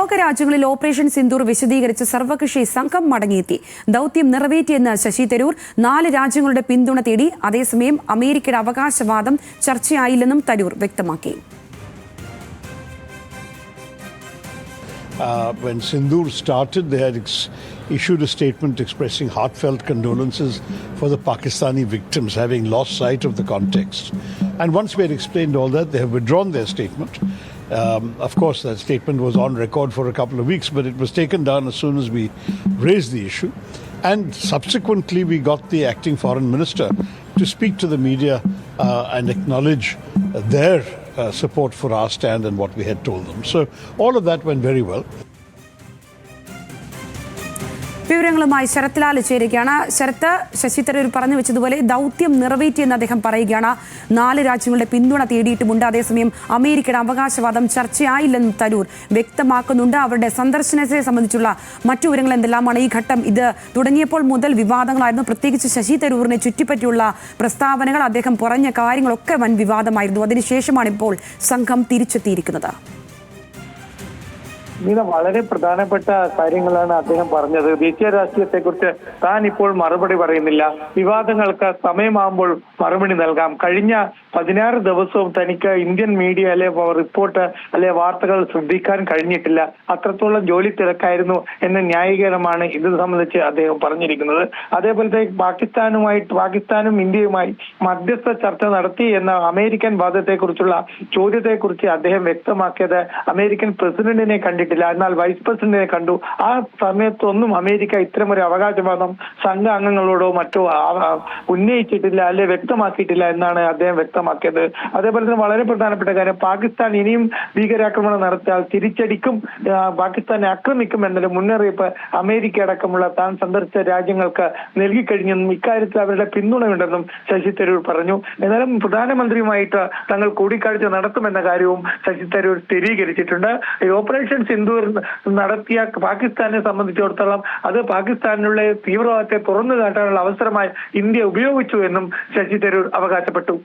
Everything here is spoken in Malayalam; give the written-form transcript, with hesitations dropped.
ലോകരാജ്യങ്ങളിൽ ഓപ്പറേഷൻ സിന്ദൂർ വിശദീകരിച്ച് സർവകക്ഷി സംഘം മടങ്ങിയെത്തി. ദൗത്യം നിറവേറ്റിയെന്ന് ശശി തരൂർ 4 രാജ്യങ്ങളുടെ പിന്തുണ തേടി. അതേസമയം അമേരിക്കയുടെ അവകാശവാദം ചർച്ചയായില്ലെന്നും തരൂർ വ്യക്തമാക്കി. When Sindoor started, they had issued a statement expressing heartfelt condolences for the Pakistani victims, having lost sight of the context. And once we had explained all that, they have withdrawn their statement. Of course, that statement was on record for a couple of weeks, but it was taken down as soon as we raised the issue. And subsequently, we got the acting foreign minister to speak to the media and acknowledge their support for our stand and what we had told them. So all of that went very well. വിവരങ്ങളുമായി ശരത് ലാൽ ചേരുകയാണ്. ശരത്ത്, ശശി തരൂർ പറഞ്ഞു വെച്ചതുപോലെ ദൗത്യം നിറവേറ്റിയെന്ന് അദ്ദേഹം പറയുകയാണ്. 4 രാജ്യങ്ങളുടെ പിന്തുണ തേടിയിട്ടുമുണ്ട്. അതേസമയം അമേരിക്കയുടെ അവകാശവാദം ചർച്ചയായില്ലെന്നും തരൂർ വ്യക്തമാക്കുന്നുണ്ട്. അവരുടെ സന്ദർശനത്തെ സംബന്ധിച്ചുള്ള മറ്റു വിവരങ്ങൾ എന്തെല്ലാമാണ്? ഈ ഘട്ടം ഇത് തുടങ്ങിയപ്പോൾ മുതൽ വിവാദങ്ങളായിരുന്നു. പ്രത്യേകിച്ച് ശശി തരൂരിനെ ചുറ്റിപ്പറ്റിയുള്ള പ്രസ്താവനകൾ, അദ്ദേഹം പറഞ്ഞ കാര്യങ്ങളൊക്കെ വൻ വിവാദമായിരുന്നു. അതിനുശേഷമാണ് ഇപ്പോൾ സംഘം തിരിച്ചെത്തിയിരിക്കുന്നത്. വളരെ പ്രധാനപ്പെട്ട കാര്യങ്ങളാണ് അദ്ദേഹം പറഞ്ഞത്. ദേശീയ രാഷ്ട്രീയത്തെക്കുറിച്ച് താൻ ഇപ്പോൾ മറുപടി പറയുന്നില്ല. വിവാദങ്ങൾക്ക് സമയമാകുമ്പോൾ മറുപടി നൽകാം. കഴിഞ്ഞ 16 ദിവസവും തനിക്ക് ഇന്ത്യൻ മീഡിയ റിപ്പോർട്ട് വാർത്തകൾ ശ്രദ്ധിക്കാൻ കഴിഞ്ഞിട്ടില്ല. അത്രത്തോളം ജോലി തിരക്കായിരുന്നു എന്ന ന്യായീകരണമാണ് ഇത് സംബന്ധിച്ച് അദ്ദേഹം പറഞ്ഞിരിക്കുന്നത്. അതേപോലെ പാകിസ്ഥാനും ഇന്ത്യയുമായി മധ്യസ്ഥ ചർച്ച നടത്തി എന്ന അമേരിക്കൻ വാദത്തെക്കുറിച്ചുള്ള ചോദ്യത്തെക്കുറിച്ച് അദ്ദേഹം വ്യക്തമാക്കിയത് അമേരിക്കൻ പ്രസിഡന്റിനെ കണ്ടിട്ടില്ല, എന്നാൽ വൈസ് പ്രസിഡന്റിനെ കണ്ടു. ആ സമയത്തൊന്നും അമേരിക്ക ഇത്തരമൊരു അവകാശവാദം സംഘ അംഗങ്ങളോടോ മറ്റോ ഉന്നയിച്ചിട്ടില്ല, വ്യക്തമാക്കിയിട്ടില്ല എന്നാണ് അദ്ദേഹം വ്യക്തമാക്കിയത്. അതേപോലെ തന്നെ വളരെ പ്രധാനപ്പെട്ട കാര്യം, പാകിസ്ഥാൻ ഇനിയും ഭീകരാക്രമണം നടത്തിയാൽ തിരിച്ചടിക്കും, പാകിസ്ഥാനെ ആക്രമിക്കും എന്നൊരു മുന്നറിയിപ്പ് അമേരിക്ക അടക്കമുള്ള താൻ സന്ദർശിച്ച രാജ്യങ്ങൾക്ക് നൽകിക്കഴിഞ്ഞെന്നും ഇക്കാര്യത്തിൽ അവരുടെ പിന്തുണയുണ്ടെന്നും ശശി തരൂർ പറഞ്ഞു. എന്നാലും പ്രധാനമന്ത്രിയുമായിട്ട് തങ്ങൾ കൂടിക്കാഴ്ച നടത്തുമെന്ന കാര്യവും ശശി തരൂർ സ്ഥിരീകരിച്ചിട്ടുണ്ട്. ഓപ്പറേഷൻ സിന്ദൂർ നടത്തിയ പാകിസ്ഥാനെ സംബന്ധിച്ചിടത്തോളം അത് പാകിസ്ഥാനിലുള്ള തീവ്രവാദത്തെ തുറന്നു കാട്ടാനുള്ള അവസരമായി ഇന്ത്യ ഉപയോഗിച്ചു എന്നും ശശി തരൂർ അവകാശപ്പെട്ടു.